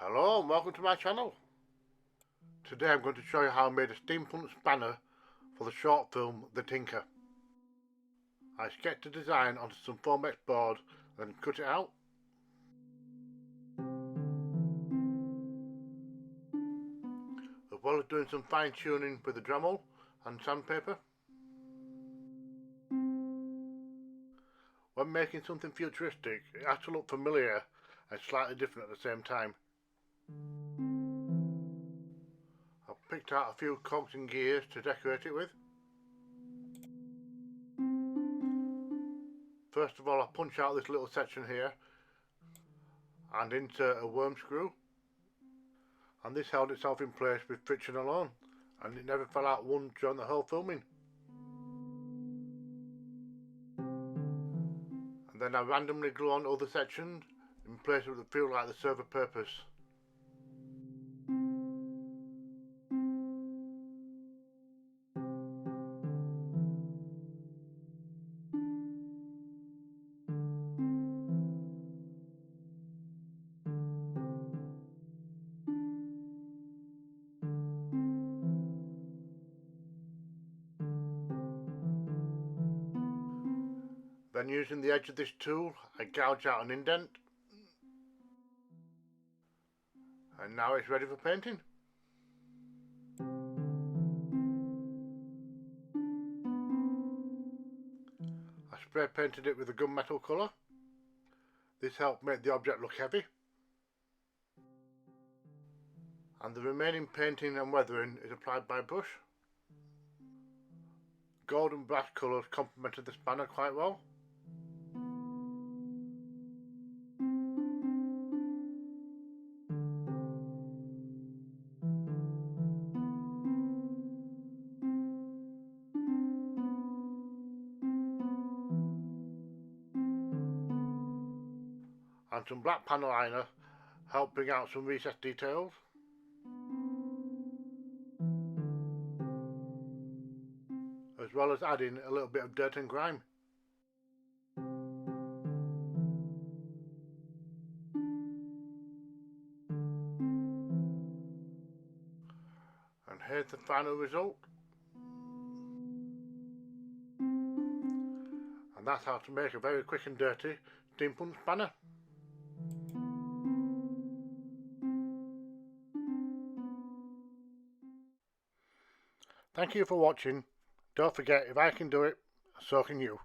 Hello and welcome to my channel. Today I'm going to show you how I made a steampunk spanner for the short film The Tinker. I sketched the design onto some Foamex board and cut it out. As well as doing some fine tuning with the Dremel and sandpaper. When making something futuristic, it has to look familiar and slightly different at the same time. I've picked out a few cogs and gears to decorate it with. First of all, I punch out this little section here and insert a worm screw, and this held itself in place with friction alone, and it never fell out once during the whole filming. And then I randomly glue on other sections in places that feel like they serve a purpose. Then using the edge of this tool, I gouge out an indent, and now it's ready for painting. I spray painted it with a gunmetal colour. This helped make the object look heavy. And the remaining painting and weathering is applied by brush. Gold and brass colours complemented the spanner quite well. And some black panel liner helped bring out some recessed details. As well as adding a little bit of dirt and grime. And here's the final result. And that's how to make a very quick and dirty steampunk spanner. Thank you for watching. Don't forget, if I can do it, so can you.